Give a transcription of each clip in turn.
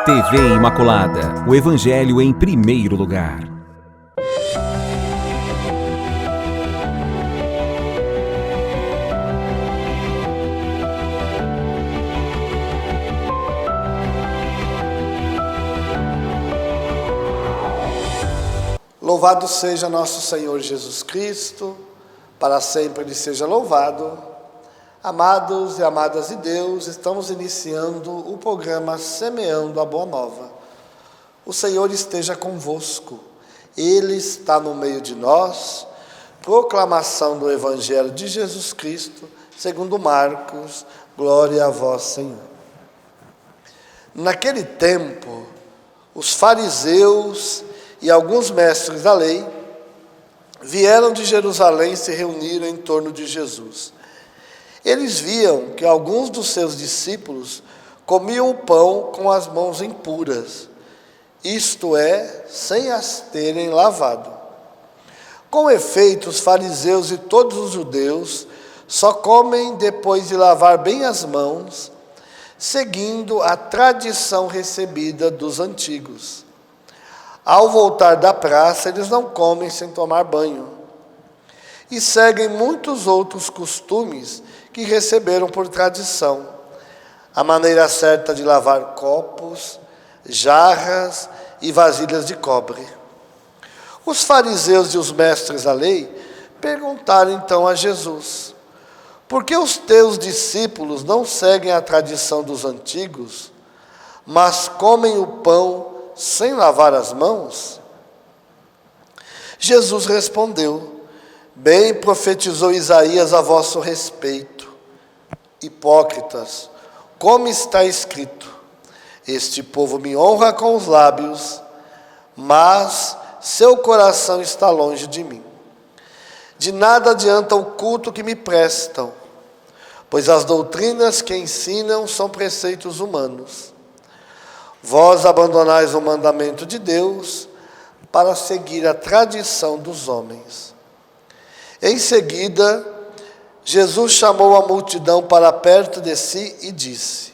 TV Imaculada, o Evangelho em primeiro lugar. Louvado seja nosso Senhor Jesus Cristo, para sempre Ele seja louvado. Amados e amadas de Deus, estamos iniciando o programa Semeando a Boa Nova. O Senhor esteja convosco, Ele está no meio de nós. Proclamação do Evangelho de Jesus Cristo, segundo Marcos. Glória a vós, Senhor. Naquele tempo, os fariseus e alguns mestres da lei vieram de Jerusalém e se reuniram em torno de Jesus. Eles viam que alguns dos seus discípulos comiam o pão com as mãos impuras, isto é, sem as terem lavado. Com efeito, os fariseus e todos os judeus só comem depois de lavar bem as mãos, seguindo a tradição recebida dos antigos. Ao voltar da praça, eles não comem sem tomar banho. E seguem muitos outros costumes que receberam por tradição. A maneira certa de lavar copos, jarras e vasilhas de cobre. Os fariseus e os mestres da lei perguntaram então a Jesus: por que os teus discípulos não seguem a tradição dos antigos, mas comem o pão sem lavar as mãos? Jesus respondeu: bem profetizou Isaías a vosso respeito, hipócritas, como está escrito: este povo me honra com os lábios, mas seu coração está longe de mim. De nada adianta o culto que me prestam, pois as doutrinas que ensinam são preceitos humanos. Vós abandonais o mandamento de Deus para seguir a tradição dos homens. Em seguida, Jesus chamou a multidão para perto de si e disse: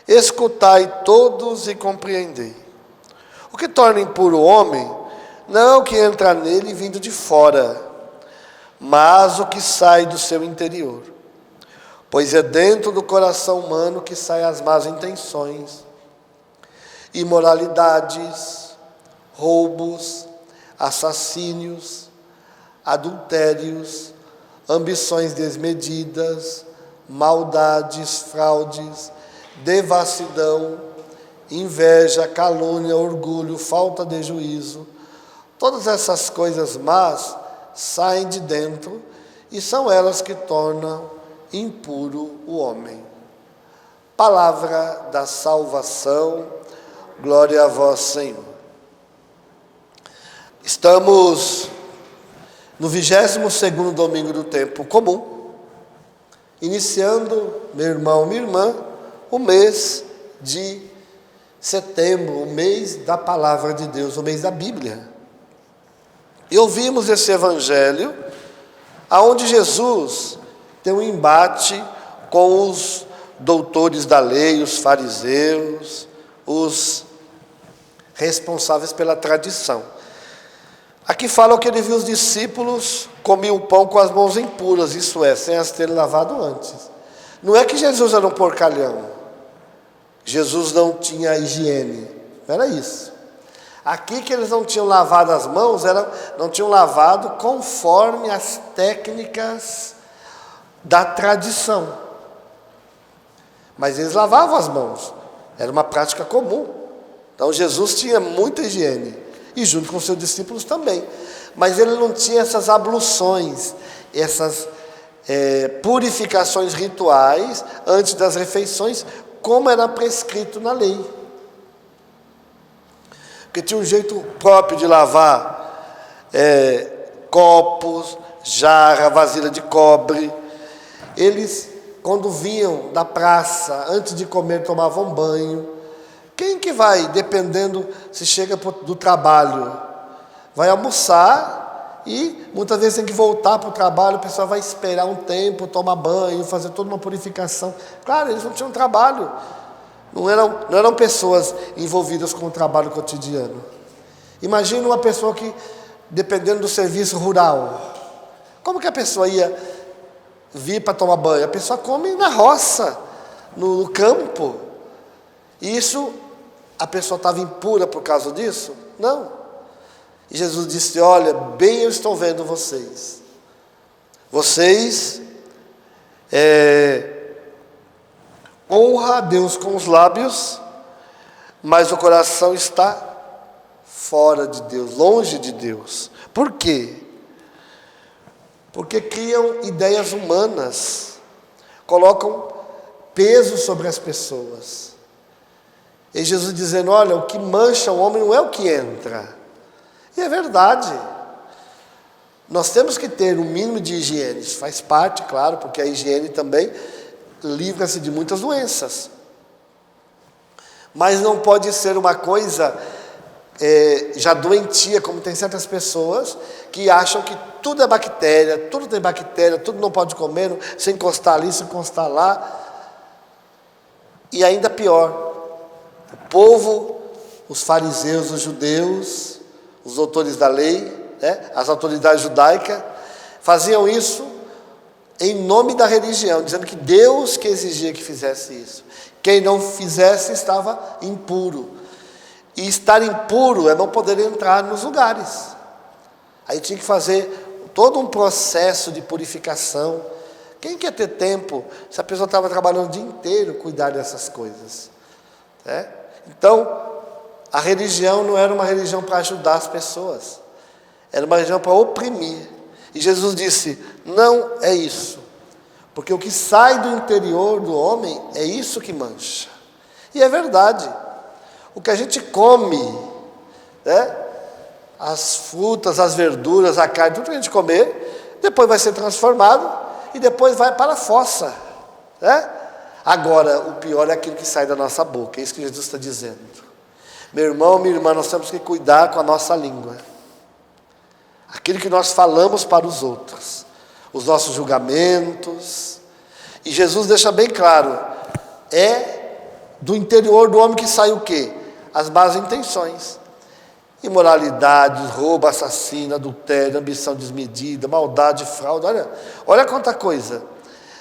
escutai todos e compreendei. O que torna impuro o homem, não é o que entra nele vindo de fora, mas o que sai do seu interior. Pois é dentro do coração humano que saem as más intenções, imoralidades, roubos, assassínios, adultérios, ambições desmedidas, maldades, fraudes, devassidão, inveja, calúnia, orgulho, falta de juízo. Todas essas coisas más saem de dentro e são elas que tornam impuro o homem. Palavra da salvação, glória a vós, Senhor. Estamos no 22º domingo do tempo comum, iniciando, meu irmão, minha irmã, o mês de setembro, o mês da Palavra de Deus, o mês da Bíblia. E ouvimos esse evangelho, aonde Jesus tem um embate com os doutores da lei, os fariseus, os responsáveis pela tradição. Aqui fala que ele viu os discípulos comiam o pão com as mãos impuras, isso é, sem as terem lavado antes. Não é que Jesus era um porcalhão. Jesus não tinha higiene, não era isso. Aqui que eles não tinham lavado as mãos, não tinham lavado conforme as técnicas da tradição. Mas eles lavavam as mãos, era uma prática comum. Então Jesus tinha muita higiene. E junto com seus discípulos também. Mas ele não tinha essas abluções, essas purificações rituais antes das refeições, como era prescrito na lei. Porque tinha um jeito próprio de lavar copos, jarra, vasilha de cobre. Eles, quando vinham da praça, antes de comer, tomavam banho. Quem que vai, dependendo se chega do trabalho, vai almoçar e muitas vezes tem que voltar para o trabalho, o pessoal vai esperar um tempo, tomar banho, fazer toda uma purificação. Claro, eles não tinham trabalho, não eram pessoas envolvidas com o trabalho cotidiano. Imagina uma pessoa que, dependendo do serviço rural, como que a pessoa ia vir para tomar banho? A pessoa come na roça, no campo. E isso, a pessoa estava impura por causa disso? Não. E Jesus disse: olha, bem eu estou vendo vocês. Vocês honram a Deus com os lábios, mas o coração está fora de Deus, longe de Deus. Por quê? Porque criam ideias humanas, colocam peso sobre as pessoas. E Jesus dizendo: olha, o que mancha o homem não é o que entra. E é verdade. Nós temos que ter um mínimo de higiene. Isso faz parte, claro, porque a higiene também livra-se de muitas doenças. Mas não pode ser uma coisa já doentia, como tem certas pessoas que acham que tudo é bactéria, tudo tem bactéria, tudo não pode comer, se encostar ali, se encostar lá. E ainda pior, o povo, os fariseus, os judeus, os doutores da lei, as autoridades judaicas, faziam isso em nome da religião, dizendo que Deus que exigia que fizesse isso. Quem não fizesse estava impuro. E estar impuro é não poder entrar nos lugares. Aí tinha que fazer todo um processo de purificação. Quem quer ter tempo, se a pessoa estava trabalhando o dia inteiro, cuidar dessas coisas? Então, a religião não era uma religião para ajudar as pessoas. Era uma religião para oprimir. E Jesus disse: não é isso. Porque o que sai do interior do homem é isso que mancha. E é verdade. O que a gente come, as frutas, as verduras, a carne, tudo que a gente comer, depois vai ser transformado e depois vai para a fossa. Agora, o pior é aquilo que sai da nossa boca. É isso que Jesus está dizendo. Meu irmão, minha irmã, nós temos que cuidar com a nossa língua. Aquilo que nós falamos para os outros. Os nossos julgamentos. E Jesus deixa bem claro. Do interior do homem que sai o quê? As más intenções. Imoralidade, roubo, assassino, adultério, ambição desmedida, maldade, fraude. Olha quanta coisa.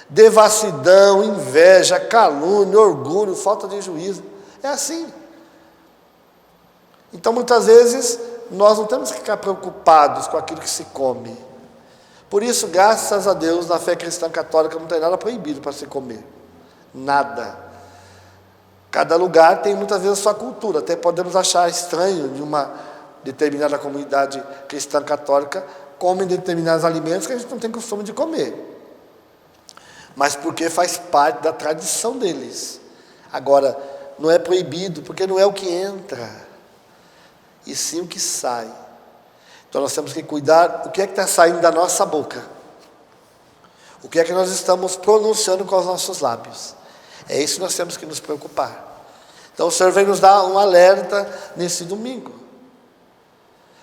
Devassidão, inveja, calúnia, orgulho, falta de juízo. É assim. Então, muitas vezes, nós não temos que ficar preocupados com aquilo que se come. Por isso, graças a Deus, na fé cristã católica não tem nada proibido para se comer. Nada. Cada lugar tem muitas vezes a sua cultura. Até podemos achar estranho de uma determinada comunidade cristã católica come determinados alimentos que a gente não tem costume de comer. Mas porque faz parte da tradição deles. Agora, não é proibido, porque não é o que entra, e sim o que sai. Então nós temos que cuidar o que é que está saindo da nossa boca. O que é que nós estamos pronunciando com os nossos lábios. É isso que nós temos que nos preocupar. Então o Senhor vem nos dar um alerta nesse domingo.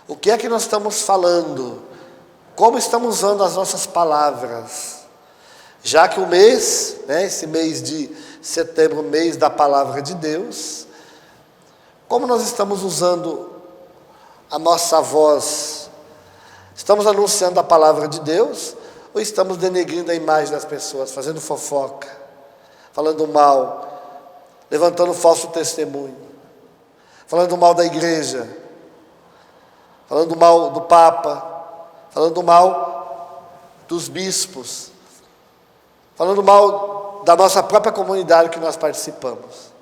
O que é que nós estamos falando? Como estamos usando as nossas palavras? Já que o mês, esse mês de setembro, mês da palavra de Deus, como nós estamos usando a nossa voz? Estamos anunciando a palavra de Deus ou estamos denegrindo a imagem das pessoas, fazendo fofoca, falando mal, levantando falso testemunho, falando mal da igreja, falando mal do Papa, falando mal dos bispos, falando mal da nossa própria comunidade que nós participamos?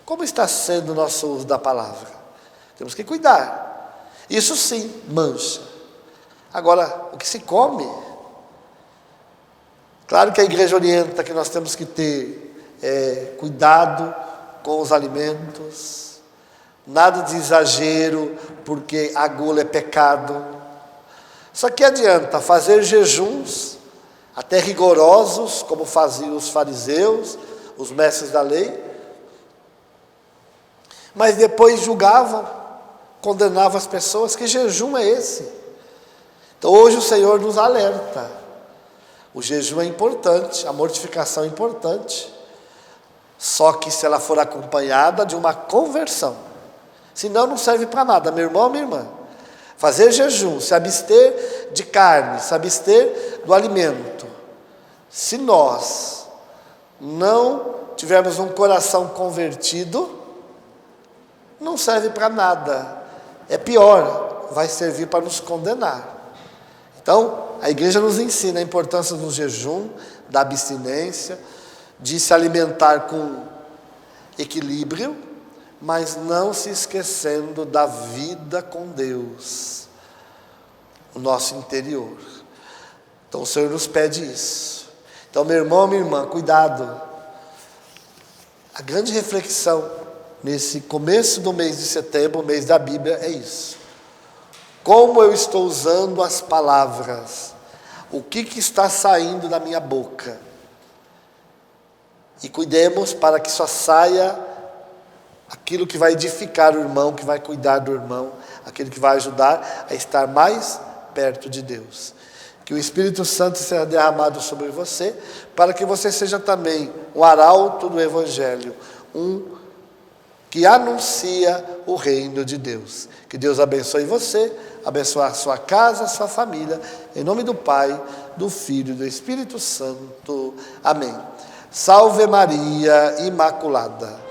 Como está sendo o nosso uso da palavra? Temos que cuidar. Isso sim, mancha. Agora, o que se come? Claro que a igreja orienta que nós temos que ter cuidado com os alimentos, nada de exagero, porque a gula é pecado. Só que adianta fazer jejuns, até rigorosos, como faziam os fariseus, os mestres da lei, mas depois julgavam, condenavam as pessoas. Que jejum é esse? Então hoje o Senhor nos alerta. O jejum é importante, a mortificação é importante, Só que se ela for acompanhada de uma conversão. Senão não serve para nada, meu irmão, minha irmã. Fazer jejum, se abster de carne, se abster do alimento. Se nós não tivermos um coração convertido, não serve para nada. É pior, vai servir para nos condenar. Então, a igreja nos ensina a importância do jejum, da abstinência, de se alimentar com equilíbrio, mas não se esquecendo da vida com Deus, o nosso interior. Então o Senhor nos pede isso. Então, meu irmão, minha irmã, cuidado. A grande reflexão nesse começo do mês de setembro, o mês da Bíblia, é isso. Como eu estou usando as palavras? O que está saindo da minha boca? E cuidemos para que só saia aquilo que vai edificar o irmão, que vai cuidar do irmão, aquilo que vai ajudar a estar mais perto de Deus. Que o Espírito Santo seja derramado sobre você, para que você seja também um arauto do Evangelho, um que anuncia o reino de Deus. Que Deus abençoe você, abençoe a sua casa, a sua família, em nome do Pai, do Filho e do Espírito Santo. Amém. Salve Maria Imaculada.